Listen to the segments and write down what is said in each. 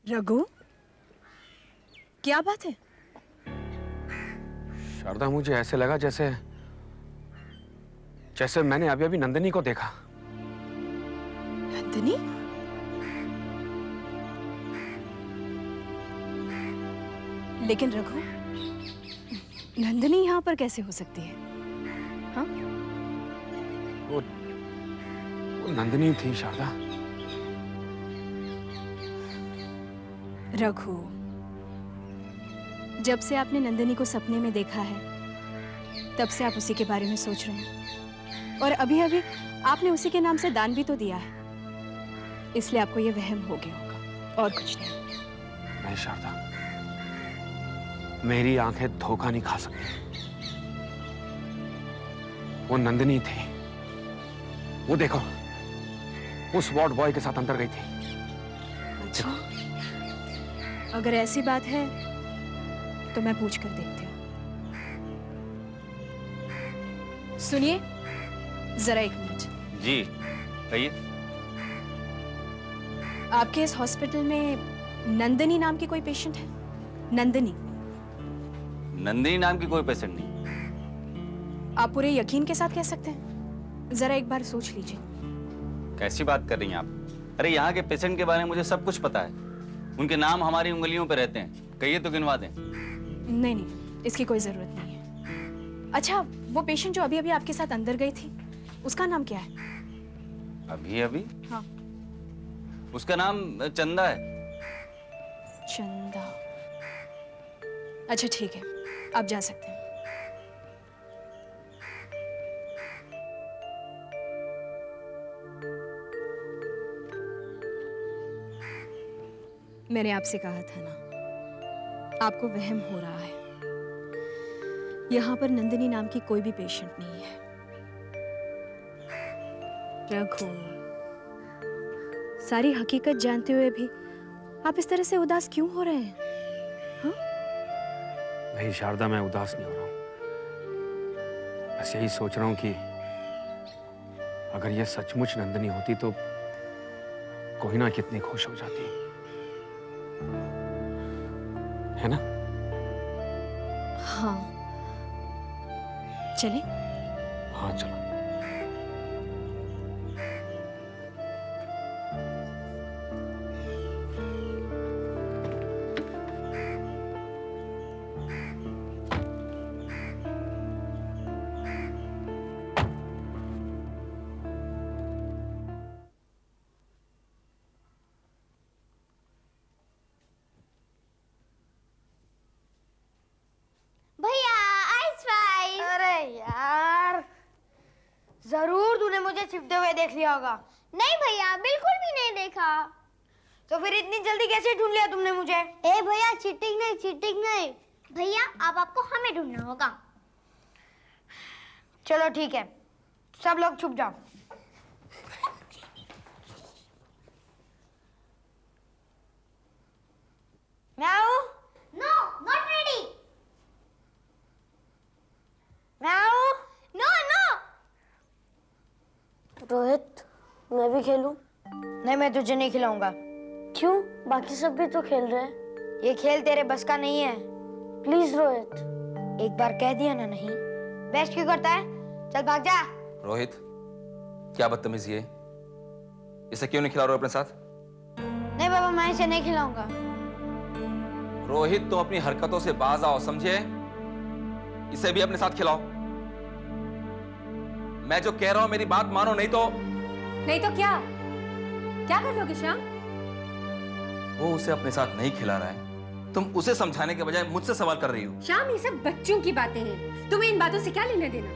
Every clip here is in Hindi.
रघु, क्या बात है? शारदा, मुझे ऐसे लगा जैसे जैसे मैंने अभी अभी नंदिनी को देखा। नंदिनी? लेकिन रघु, नंदिनी यहाँ पर कैसे हो सकती है? हाँ? वो नंदिनी थी शारदा। रघु, जब से आपने नंदिनी को सपने में देखा है, तब से आप उसी के बारे में सोच रहे हैं। और अभी अभी आपने उसी के नाम से दान भी तो दिया है, इसलिए आपको ये वहम हो गया होगा, और कुछ नहीं। नहीं शारदा, मेरी आंखें धोखा नहीं खा सकती। वो नंदिनी थी। वो देखो, उस वार्ड बॉय के साथ अंदर गई थी। अच्छा, अगर ऐसी बात है तो मैं पूछ कर देखती हूँ। सुनिए, जरा एक मिनट। जी कहिए। आपके इस हॉस्पिटल में नंदिनी नाम की कोई पेशेंट है? नंदिनी? नंदिनी नाम की कोई पेशेंट नहीं। आप पूरे यकीन के साथ कह सकते हैं? जरा एक बार सोच लीजिए। कैसी बात कर रही हैं आप? अरे यहाँ के पेशेंट के बारे में मुझे सब कुछ पता है। उनके नाम हमारी उंगलियों पे रहते हैं। कहिए तो गिनवा दें। नहीं नहीं, इसकी कोई जरूरत नहीं है। अच्छा, वो पेशेंट जो अभी अभी आपके साथ अंदर गई थी, उसका नाम क्या है? अभी अभी? हाँ। उसका नाम चंदा है। चंदा? अच्छा ठीक है, आप जा सकते हैं। मैंने आपसे कहा था ना, आपको वहम हो रहा है। यहां पर नंदिनी नाम की कोई भी पेशेंट नहीं है। रघु, सारी हकीकत जानते हुए भी आप इस तरह से उदास क्यों हो रहे हैं? हाँ? नहीं शारदा, मैं उदास नहीं हो रहा हूं। बस यही सोच रहा हूं कि अगर ये सचमुच नंदिनी होती तो कोहिना कितनी खुश हो जाती, है ना? हाँ, चले? हाँ चलो। भैया आइस फ्राई। अरे यार, जरूर तूने मुझे छिपते हुए देख लिया होगा। नहीं भैया, बिल्कुल भी नहीं देखा। तो फिर इतनी जल्दी कैसे ढूंढ लिया तुमने मुझे? ए भैया, चीटिंग नहीं, चीटिंग नहीं। भैया अब आपको हमें ढूंढना होगा। चलो ठीक है, सब लोग छुप जाओ। म्याऊ, नो, नॉट रेडी। म्याऊ। No no. रोहित, मैं भी खेलूं? नहीं, मैं तुझे नहीं खिलाऊंगा। क्यों? बाकी सब भी तो खेल रहे हैं। ये खेल तेरे बस का नहीं है। प्लीज रोहित। एक बार कह दिया ना नहीं, बेस्ट क्यों करता है? चल भाग जा। रोहित, क्या बदतमीजी है? इसे क्यों नहीं खिला रहे हो अपने साथ? नहीं बाबा, मैं इसे नहीं खिलाऊंगा। रोहित, तुम अपनी हरकतों से बाज आओ, समझे? इसे भी अपने साथ खिलाओ। मैं जो कह रहा हूं मेरी बात मानो, नहीं तो क्या? क्या कर लोगे श्याम? वो उसे अपने साथ नहीं खिला रहा है, तुम उसे समझाने के बजाय मुझसे सवाल कर रही हो। श्याम, ये सब बच्चों की बातें हैं। तुम्हें इन बातों से क्या लेना देना?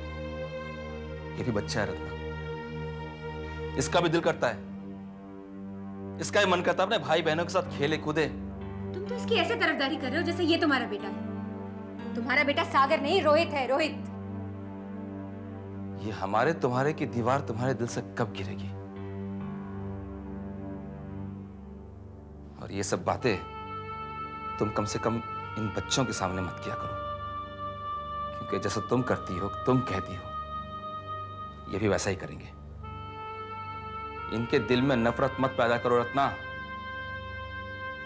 ये भी बच्चा है रत्ना, इसका भी दिल करता है, इसका भी मन करता है अपने भाई बहनों के साथ खेले कूदे। तुम तो इसकी ऐसे तरफदारी कर रहे हो जैसे ये तुम्हारा बेटा है। तुम्हारा बेटा सागर नहीं, रोहित है, रोहित। ये हमारे तुम्हारे की दीवार तुम्हारे दिल से कब गिरेगी? और ये सब बातें तुम कम से कम इन बच्चों के सामने मत किया करो, क्योंकि जैसा तुम करती हो, तुम कहती हो, ये भी वैसा ही करेंगे। इनके दिल में नफरत मत पैदा करो रत्ना।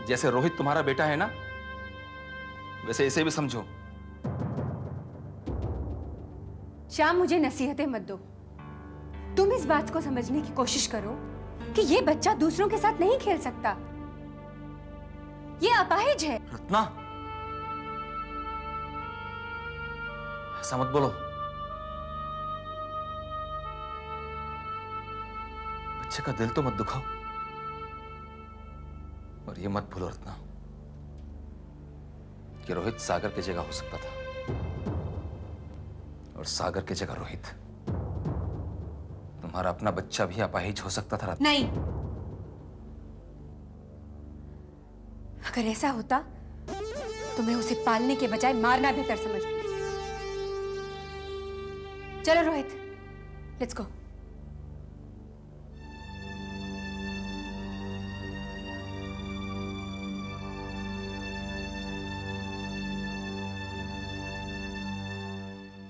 जैसे रोहित तुम्हारा बेटा है ना, वैसे इसे भी समझो। श्याम, मुझे नसीहतें मत दो। तुम इस बात को समझने की कोशिश करो कि ये बच्चा दूसरों के साथ नहीं खेल सकता। ये अपाहिज है। रत्ना, ऐसा मत बोलो। बच्चे का दिल तो मत दुखाओ। और ये मत भूलो रत्ना कि रोहित सागर की जगह हो सकता था, और सागर की जगह रोहित। तुम्हारा अपना बच्चा भी अपाहिज हो सकता था रत्ना। नहीं, अगर ऐसा होता तो मैं उसे पालने के बजाय मारना बेहतर समझती। चलो रोहित, लेट्स गो।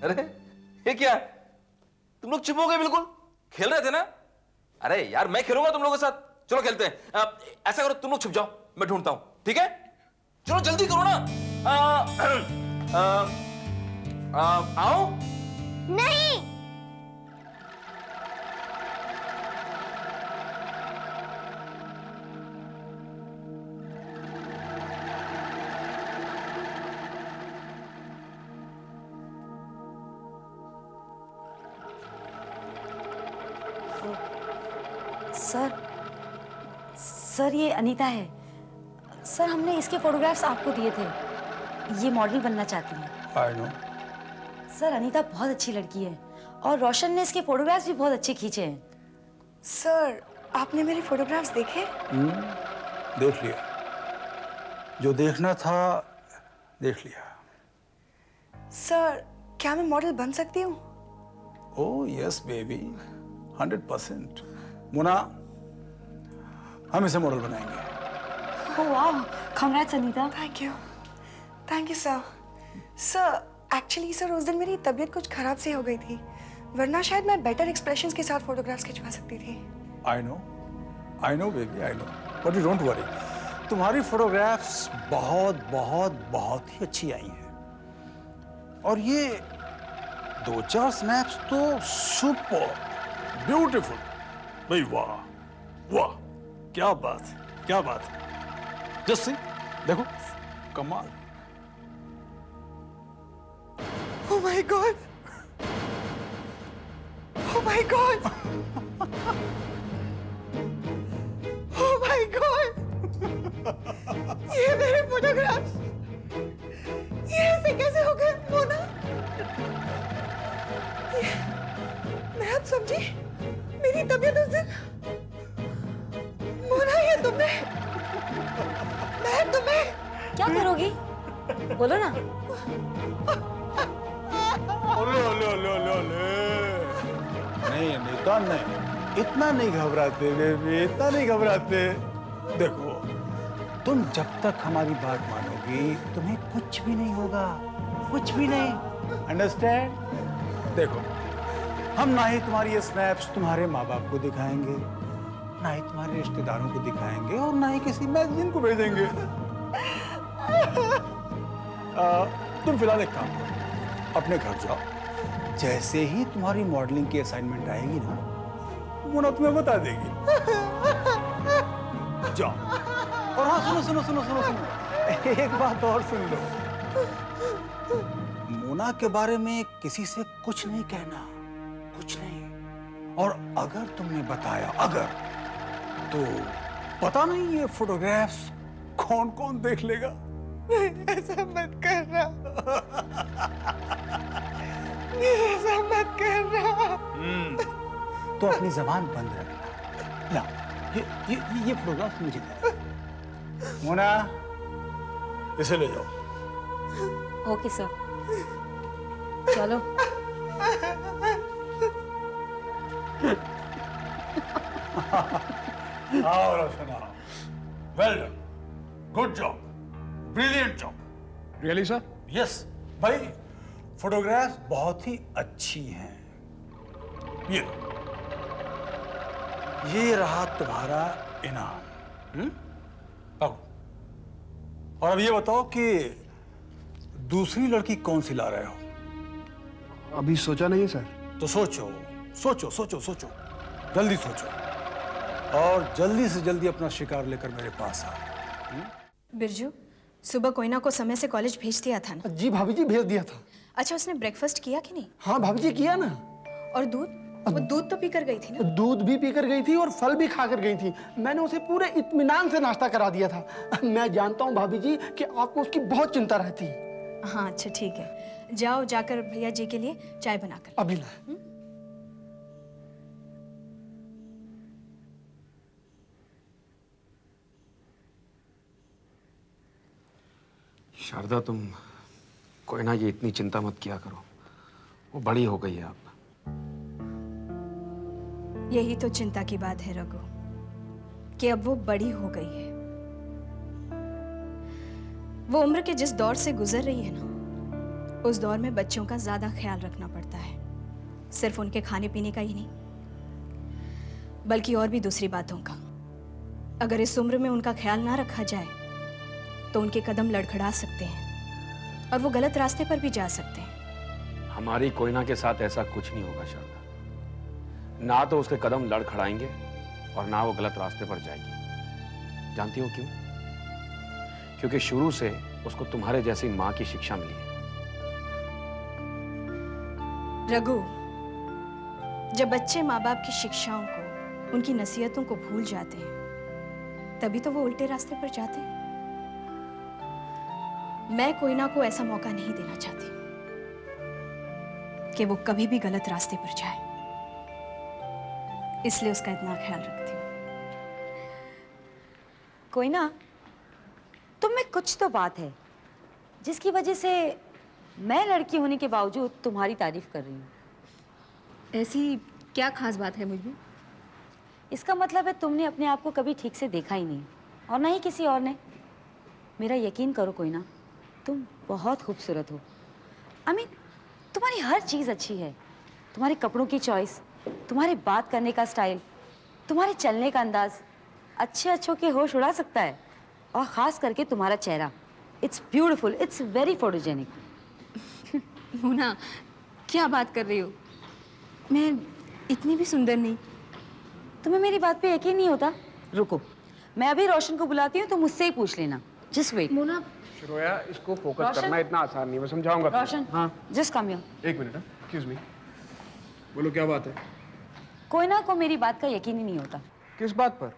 अरे ये क्या है? तुम लोग चुप हो गए बिल्कुल। खेल रहे थे ना? अरे यार मैं खेलूंगा तुम लोगों के साथ। चलो खेलते हैं। ऐसा करो, तुम लोग छुप जाओ, मैं ढूंढता हूं, ठीक है? चलो जल्दी करो ना। आओ। नहीं। सर ये अनीता है। सर हमने इसके फोटोग्राफ्स आपको दिए थे। ये मॉडल बनना चाहती है। I know. सर अनीता बहुत अच्छी लड़की है और रोशन ने इसके फोटोग्राफ्स भी बहुत अच्छे खींचे हैं। सर आपने मेरे फोटोग्राफ्स देखे? देख लिया, जो देखना था देख लिया। सर क्या मैं मॉडल बन सकती हूँ? Oh yes baby, 100%। मुना, हम इसे मॉडल बनाएंगे। ओह वाह, congrats Anita. Thank you sir. Sir actually sir उस दिन मेरी तबीयत कुछ खराब सी हो गई थी, वरना शायद मैं बेटर एक्सप्रेशंस के साथ फोटोग्राफ्स खिंचवा सकती थी। I know baby, I know, but you don't worry. तुम्हारी फोटोग्राफ्स बहुत बहुत बहुत ही अच्छी आई हैं, और ये 2-4 स्नैप्स तो सुपर ब्यूटीफुल। भाई वाह वाह, क्या बात है, क्या बात है। जस्ट सी, देखो कमाल। Oh my God! Oh my God! Oh my God! ये मेरे फोटोग्राफ्स, ये ऐसे कैसे हो गए मोना? मैं अब समझी मेरी तबीयत उस दिन। मोना ये तुमने, मैं तुम्हें क्या करोगी? बोलो ना। नहीं अनीता, नहीं, इतना नहीं घबराते बेबी, इतना नहीं घबराते। देखो, तुम जब तक हमारी बात मानोगी तुम्हें कुछ भी नहीं होगा, कुछ भी नहीं। अंडरस्टैंड? देखो, हम ना ही तुम्हारी ये स्नैप्स तुम्हारे माँ बाप को दिखाएंगे, ना ही तुम्हारे रिश्तेदारों को दिखाएंगे, और ना ही किसी मैगजीन को भेजेंगे। तुम फिलहाल एक काम करो, अपने घर जाओ। जैसे ही तुम्हारी मॉडलिंग की असाइनमेंट आएगी ना, मुन्ना तुम्हें बता देगी। जाओ। और हाँ, सुनो सुनो सुनो सुनो सुनो, एक बात और सुन लो। मोना के बारे में किसी से कुछ नहीं कहना, कुछ नहीं। और अगर तुमने बताया, अगर, तो पता नहीं ये फोटोग्राफ्स कौन कौन देख लेगा। ऐसा मत करना, ऐसा मत करना। तो अपनी जबान बंद रखना। ना, ये फोटोग्राफ मुझे दे। मोना, इसे ले जाओ। ओके सर, चलो। आओ रोशन, आओ। Well done, good job, brilliant job. Really sir? Yes भाई, फोटोग्राफ्स बहुत ही अच्छी हैं। ये लो, ये रहा तुम्हारा इनाम। पकड़ो, और अब ये बताओ कि दूसरी लड़की कौन सी ला रहे हो? अभी सोचा नहीं है सर। तो सोचो सोचो सोचो सोचो, जल्दी सोचो और जल्दी से जल्दी अपना शिकार लेकर मेरे पास आओ। बिरजू, सुबह कोयना को समय से कॉलेज भेज दिया था ना? जी भाभी जी, भेज दिया था। अच्छा, उसने ब्रेकफास्ट किया कि नहीं? हाँ भाभी जी, किया ना। और दूध? वो दूध तो पीकर गई थी ना? दूध भी पीकर गई थी और फल भी खाकर गई थी। मैंने उसे पूरे इत्मीनान से नाश्ता करा दिया था। मैं जानता हूँ भाभी जी कि आपको उसकी बहुत चिंता रहती है। हाँ अच्छा ठीक है, जाओ जाकर भैया जी के लिए चाय बनाकर। अभी ला। शारदा, तुम कोयना की इतनी चिंता मत किया करो, वो बड़ी हो गई है अब। यही तो चिंता की बात है रघु, कि अब वो बड़ी हो गई है। वो उम्र के जिस दौर से गुजर रही है ना, उस दौर में बच्चों का ज्यादा ख्याल रखना पड़ता है। सिर्फ उनके खाने पीने का ही नहीं, बल्कि और भी दूसरी बातों का। अगर इस उम्र में उनका ख्याल ना रखा जाए तो उनके कदम लड़खड़ा सकते हैं और वो गलत रास्ते पर भी जा सकते हैं। हमारी कोयना के साथ ऐसा कुछ नहीं होगा शारदा। ना तो उसके कदम लड़खड़ाएंगे और ना वो गलत रास्ते पर जाएगी। जानती हो क्यों? क्योंकि शुरू से उसको तुम्हारे जैसी माँ की शिक्षा मिली है। रघु, जब बच्चे माँ बाप की शिक्षाओं को, उनकी नसीहतों को भूल जाते हैं, तभी तो वो उल्टे रास्ते पर जाते हैं। मैं कोयना को ऐसा मौका नहीं देना चाहती कि वो कभी भी गलत रास्ते पर जाए, इसलिए उसका इतना ख्याल रखती हूँ। कोयना, तुम में कुछ तो बात है जिसकी वजह से मैं लड़की होने के बावजूद तुम्हारी तारीफ कर रही हूँ। ऐसी क्या खास बात है मुझमें? इसका मतलब है तुमने अपने आप को कभी ठीक से देखा ही नहीं, और ना ही किसी और ने। मेरा यकीन करो कोयना, तुम बहुत खूबसूरत हो। तुम्हारी हर चीज़ अच्छी है। तुम्हारे कपड़ों की चॉइस, तुम्हारे बात करने का स्टाइल, तुम्हारे चलने का अंदाज अच्छे अच्छों के होश उड़ा सकता है। और ख़ास करके तुम्हारा चेहरा, it's beautiful, it's very photogenic. Mona, क्या बात कर रही हो? मैं इतनी भी सुंदर नहीं। तुम्हें मेरी बात पे यकीन नहीं होता? रुको, मैं अभी रोशन को बुलाती हूँ, तो मुझसे ही पूछ लेना। Just wait. मोना, श्रेया, इसको फोकस करना इतना आसान नहीं, मैं समझाऊंगा। रोशन, हाँ, जस्ट कम हियर। एक मिनट, एक्सक्यूज मी। बोलो, क्या बात है? कोयना को मेरी बात का यकीन ही नहीं होता। किस बात पर?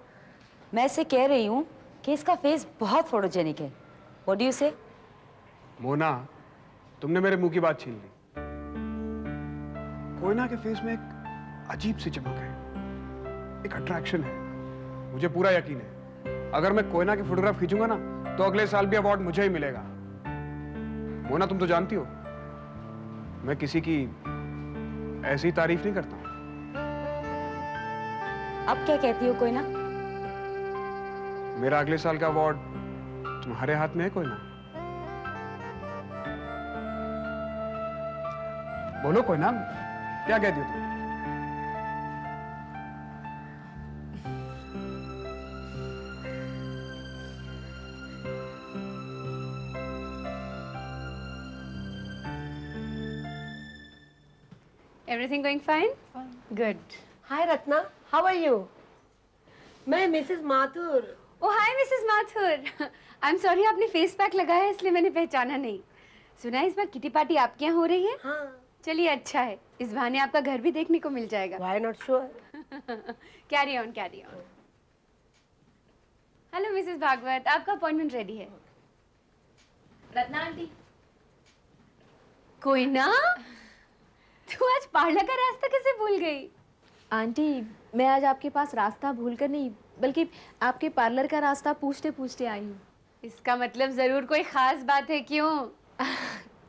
मैं इसे कह रही हूँ कि इसका फेस बहुत फोटोजेनिक है। व्हाट डू यू से? मोना, तुमने मेरे मुंह की बात छीन ली। कोयना के फेस में एक अजीब सी चमक है, एक अट्रैक्शन है। मुझे पूरा यकीन है, अगर मैं कोयना की फोटोग्राफ खींचूंगा ना, तो अगले साल भी अवार्ड मुझे ही मिलेगा। मोना, तुम तो जानती हो मैं किसी की ऐसी तारीफ नहीं करता। अब क्या कहती हो कोयना? मेरा अगले साल का अवार्ड तुम्हारे हाथ में है कोयना। बोलो कोयना, क्या कहती हो तुम? Everything going fine? Good. Hi Ratna, how are you? मैं Mrs Mathur. Oh, hi, Mrs. Mathur. I'm sorry, आपने फेस पैक लगाया है, इसलिए मैंने पहचाना नहीं। सुना है इस बार किटी पार्टी आपके यहाँ हो रही है? हाँ। चलिए, अच्छा है, इस बहाने आपका घर भी देखने को मिल जाएगा। Why not sure? Carry on, carry on. Hello Mrs Bhagwat, आपका अपॉइंटमेंट रेडी है। रत्ना आंटी। कोयना, तू आज पार्लर का रास्ता कैसे भूल गई? आंटी, मैं आज आपके पास रास्ता भूलकर नहीं, बल्कि आपके पार्लर का रास्ता पूछते पूछते आई हूँ। इसका मतलब जरूर कोई खास बात है, क्यों?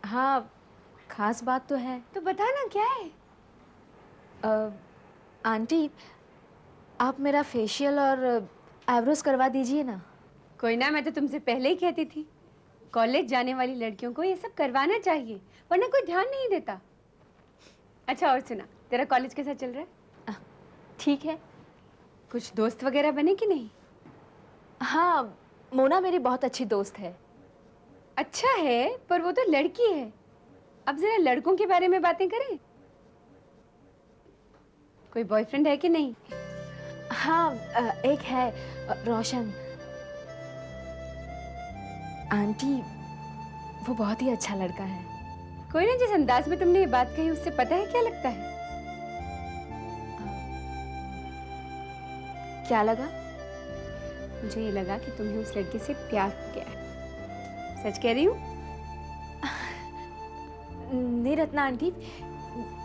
हाँ, खास बात तो है। तो बता ना, क्या है? आंटी, आप मेरा फेशियल और आईब्रोज करवा दीजिए ना। कोई ना, मैं तो तुमसे पहले ही कहती थी, कॉलेज जाने वाली लड़कियों को ये सब करवाना चाहिए, वरना कोई ध्यान नहीं देता। अच्छा, और सुना, तेरा कॉलेज कैसा चल रहा है? ठीक है। कुछ दोस्त वगैरह बने कि नहीं? हाँ, मोना मेरी बहुत अच्छी दोस्त है। अच्छा है, पर वो तो लड़की है। अब जरा लड़कों के बारे में बातें करें। कोई बॉयफ्रेंड है कि नहीं? हाँ, एक है, रोशन। आंटी, वो बहुत ही अच्छा लड़का है। कोई ना, जिस अंदाज में तुमने ये बात कही उससे पता है क्या लगता है? क्या लगा? मुझे ये लगा कि तुम्हें उस लड़के से प्यार हो गया है। सच कह रही हूँ? नहीं रत्ना आंटी,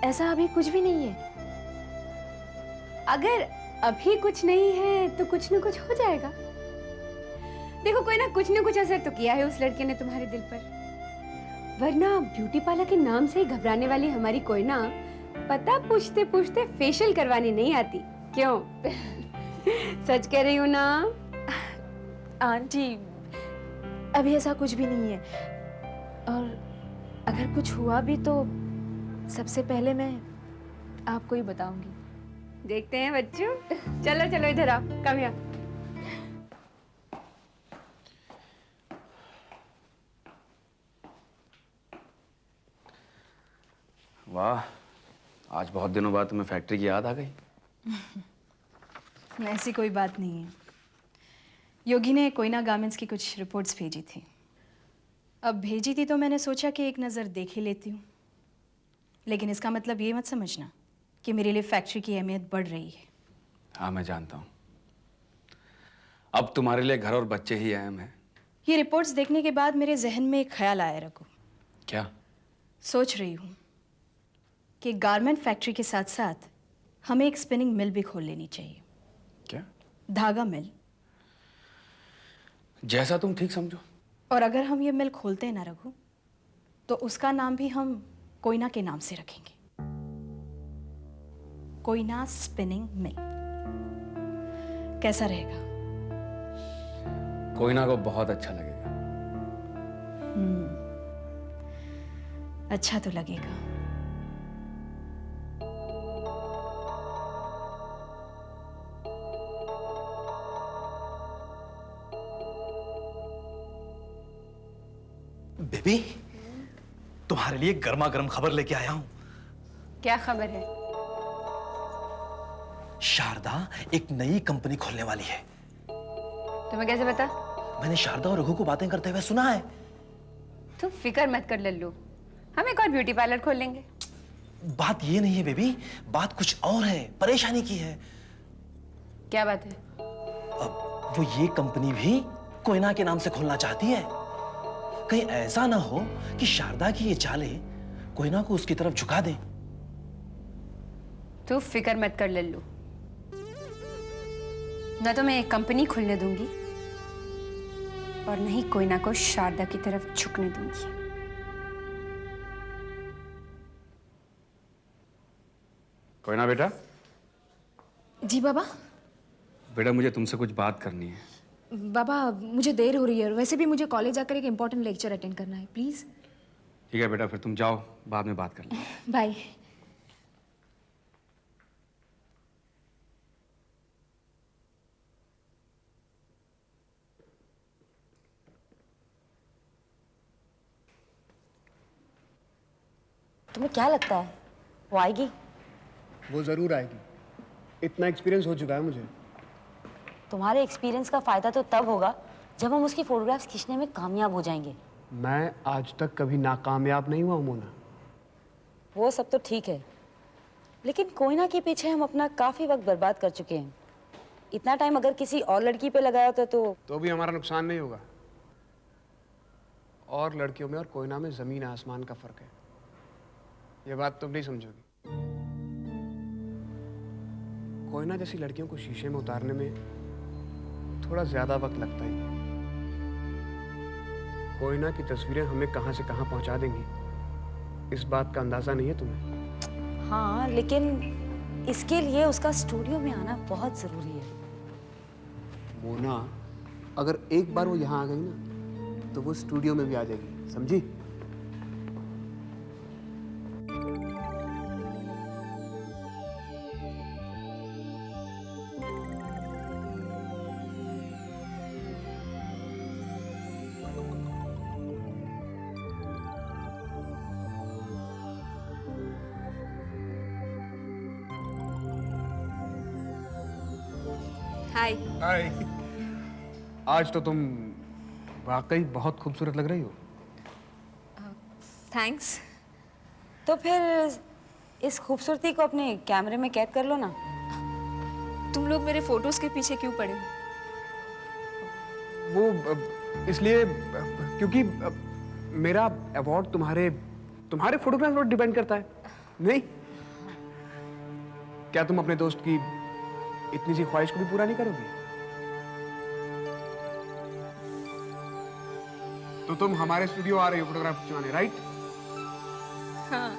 ऐसा अभी कुछ भी नहीं है। अगर अभी कुछ नहीं है तो कुछ ना कुछ हो जाएगा। देखो, कोई ना कुछ असर तो किया है उस लड़के ने तुम्हारे दिल पर, वरना ब्यूटी पार्लर के नाम से ही घबराने वाली हमारी कोई ना पता पूछते पूछते फेशियल करवाने नहीं आती। क्यों? सच कह रही हूँ ना? आंटी, अभी ऐसा कुछ भी नहीं है, और अगर कुछ हुआ भी तो सबसे पहले मैं आपको ही बताऊंगी। देखते हैं बच्चों। चलो चलो इधर आओ, कम यहाँ। वाह, आज बहुत दिनों बाद तुम्हें फैक्ट्री की याद आ गई। ऐसी कोई बात नहीं है। योगी ने कोयना गारमेंट्स की कुछ रिपोर्ट्स भेजी थी। अब भेजी थी तो मैंने सोचा कि एक नज़र देख ही लेती हूँ। लेकिन इसका मतलब ये मत समझना कि मेरे लिए फैक्ट्री की अहमियत बढ़ रही है। हाँ, मैं जानता हूँ। अब तुम्हारे लिए घर और बच्चे ही अहम हैं। ये रिपोर्ट्स देखने के बाद मेरे जहन में एक ख्याल आया रघु। क्या? सोच रही हूँ कि गारमेंट फैक्ट्री के साथ साथ हमें एक स्पिनिंग मिल भी खोल लेनी चाहिए। क्या? धागा मिल। जैसा तुम ठीक समझो। और अगर हम ये मिल खोलते हैं ना रघु, तो उसका नाम भी हम कोयना के नाम से रखेंगे। Koyna spinning mill. कैसा रहेगा? कोयना को बहुत अच्छा लगेगा। अच्छा तो लगेगा। बेबी, तुम्हारे लिए गर्मा गर्म खबर लेके आया हूं। क्या खबर है? शारदा एक नई कंपनी खोलने वाली है। तुम्हें कैसे पता? मैंने शारदा और रघु को बातें करते हुए सुना है। तुम फिक्र मत कर लल्लू, हम एक और ब्यूटी पार्लर खोल लेंगे। बात ये नहीं है बेबी, बात कुछ और है, परेशानी की है। क्या बात है? अब वो ये कंपनी भी कोयना के नाम से खोलना चाहती है। कहीं ऐसा ना हो कि शारदा की ये चालें कोयना को उसकी तरफ झुका दें। तू फिक्र मत कर लल्लू, न तो मैं एक कंपनी खुलने दूंगी और न ही कोयना को शारदा की तरफ झुकने दूंगी। कोयना बेटा। जी बाबा। बेटा, मुझे तुमसे कुछ बात करनी है। बाबा, मुझे देर हो रही है और वैसे भी मुझे कॉलेज जाकर एक इम्पोर्टेंट लेक्चर अटेंड करना है। प्लीज। ठीक है बेटा, फिर तुम जाओ, बाद में बात कर लेंगे। बाय। तुम्हें क्या लगता है वो आएगी? वो जरूर आएगी, इतना एक्सपीरियंस हो चुका है मुझे। तुम्हारे एक्सपीरियंस का फायदा तो तब होगा जब हम उसकी फोटोग्राफ्स खींचने में कामयाब हो जाएंगे। मैं आज तक कभी नाकामयाब नहीं हुआ मोना। वो सब तो ठीक है, लेकिन कोयना के पीछे हम अपना काफी वक्त बर्बाद कर चुके हैं। इतना टाइम अगर किसी और लड़की पे लगाया होता तो भी हमारा नुकसान नहीं होगा। और लड़कियों में और कोयना में जमीन आसमान का फर्क है, ये बात तुम नहीं समझोगी। कोयना जैसी लड़कियों को शीशे में उतारने में थोड़ा ज्यादा वक्त लगता ही है। कोयना की तस्वीरें हमें कहां से कहां पहुंचा देंगी, इस बात का अंदाजा नहीं है तुम्हें? हाँ, लेकिन इसके लिए उसका स्टूडियो में आना बहुत जरूरी है। मोना, अगर एक बार वो यहाँ आ गई ना तो वो स्टूडियो में भी आ जाएगी, समझी? हाय। हाय। आज तो तुम वाकई बहुत खूबसूरत लग रही हो। थैंक्स। तो फिर इस खूबसूरती को अपने कैमरे में कैद कर लो ना। तुम लोग मेरे फोटोज के पीछे क्यों पड़े हो? वो इसलिए क्योंकि मेरा अवार्ड तुम्हारे फोटोग्राफ पर डिपेंड करता है। नहीं, क्या तुम अपने दोस्त की इतनी सी ख्वाहिश को भी पूरा नहीं करोगी? तो तुम हमारे स्टूडियो आ रही हो फोटोग्राफ खिंचवाने, राइट? हाँ।